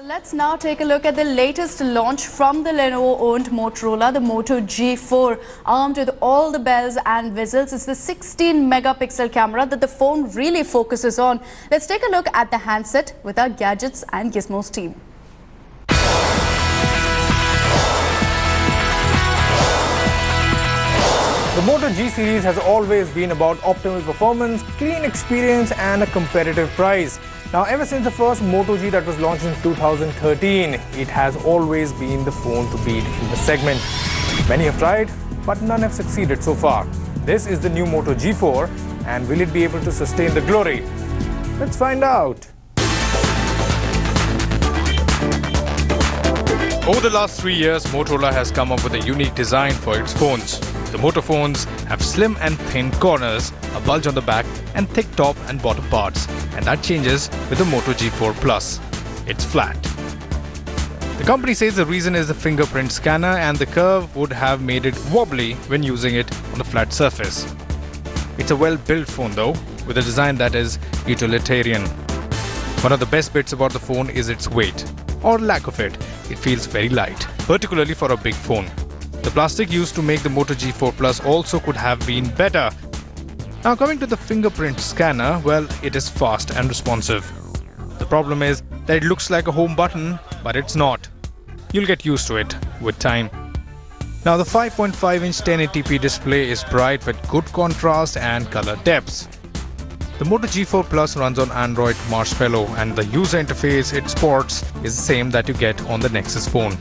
Let's now take a look at the latest launch from the Lenovo-owned Motorola, the Moto G4, armed with all the bells and whistles. It's the 16-megapixel camera that the phone really focuses on. Let's take a look at the handset with our Gadgets and Gizmos team. The Moto G series has always been about optimal performance, clean experience and a competitive price. Now, ever since the first Moto G that was launched in 2013, it has always been the phone to beat in the segment. Many have tried, but none have succeeded so far. This is the new Moto G4, and will it be able to sustain the glory? Let's find out. Over the last 3 years, Motorola has come up with a unique design for its phones. The Moto phones have slim and thin corners, a bulge on the back and thick top and bottom parts. And that changes with the Moto G4 Plus. It's flat. The company says the reason is the fingerprint scanner, and the curve would have made it wobbly when using it on a flat surface. It's a well-built phone though, with a design that is utilitarian. One of the best bits about the phone is its weight, or lack of it. It feels very light, particularly for a big phone. The plastic used to make the Moto G4 Plus also could have been better. Now coming to the fingerprint scanner, well, it is fast and responsive. The problem is that it looks like a home button, but it's not. You'll get used to it with time. Now the 5.5-inch 1080p display is bright with good contrast and color depths. The Moto G4 Plus runs on Android Marshmallow, and the user interface it sports is the same that you get on the Nexus phone.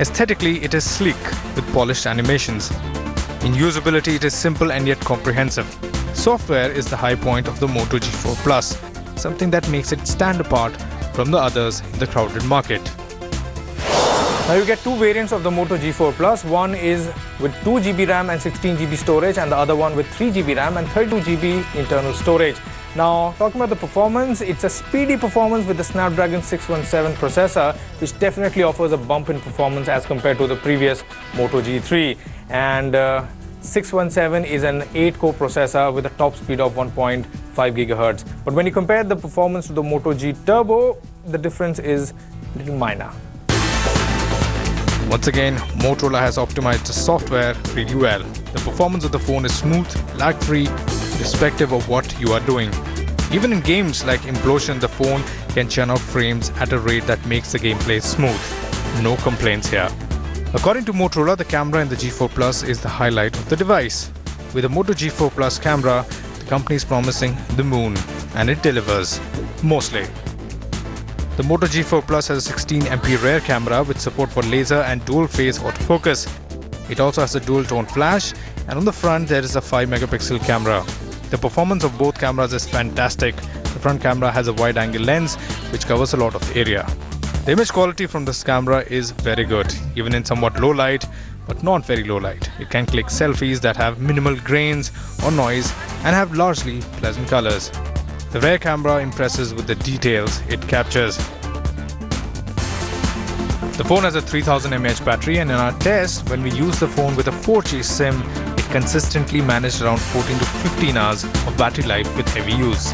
Aesthetically, it is sleek with polished animations. In usability, it is simple and yet comprehensive. Software is the high point of the Moto G4 Plus, something that makes it stand apart from the others in the crowded market. Now you get two variants of the Moto G4 Plus. One is with 2 GB RAM and 16 GB storage, and the other one with 3 GB RAM and 32 GB internal storage. Now, talking about the performance, it's a speedy performance with the Snapdragon 617 processor, which definitely offers a bump in performance as compared to the previous Moto G3. And 617 is an 8-core processor with a top speed of 1.5 GHz. But when you compare the performance to the Moto G Turbo, the difference is a little minor. Once again, Motorola has optimized the software really well. The performance of the phone is smooth, lag-free, irrespective of what you are doing. Even in games like Implosion, the phone can churn out frames at a rate that makes the gameplay smooth. No complaints here. According to Motorola, the camera in the G4 Plus is the highlight of the device. With the Moto G4 Plus camera, the company is promising the moon, and it delivers, mostly. The Moto G4 Plus has a 16MP rear camera with support for laser and dual-phase autofocus. It also has a dual-tone flash, and on the front there is a 5-megapixel camera. The performance of both cameras is fantastic. The front camera has a wide-angle lens which covers a lot of area. The image quality from this camera is very good, even in somewhat low light, but not very low light. It can click selfies that have minimal grains or noise and have largely pleasant colors. The rear camera impresses with the details it captures. The phone has a 3000 mAh battery, and in our test, when we use the phone with a 4G SIM, it consistently managed around 14 to 15 hours of battery life with heavy use.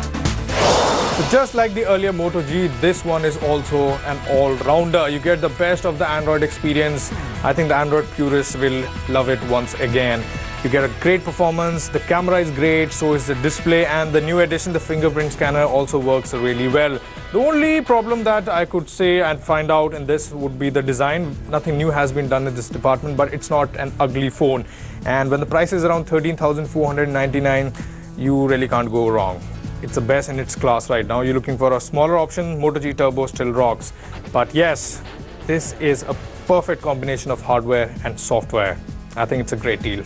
So just like the earlier Moto G, this one is also an all-rounder. You get the best of the Android experience. I think the Android purists will love it once again. You get a great performance, the camera is great, so is the display, and the new addition, the fingerprint scanner, also works really well. The only problem that I could say and find out in this would be the design. Nothing new has been done in this department, but it's not an ugly phone. And when the price is around 13,499, you really can't go wrong. It's the best in its class right now. You're looking for a smaller option, Moto G Turbo still rocks. But yes, this is a perfect combination of hardware and software. I think it's a great deal.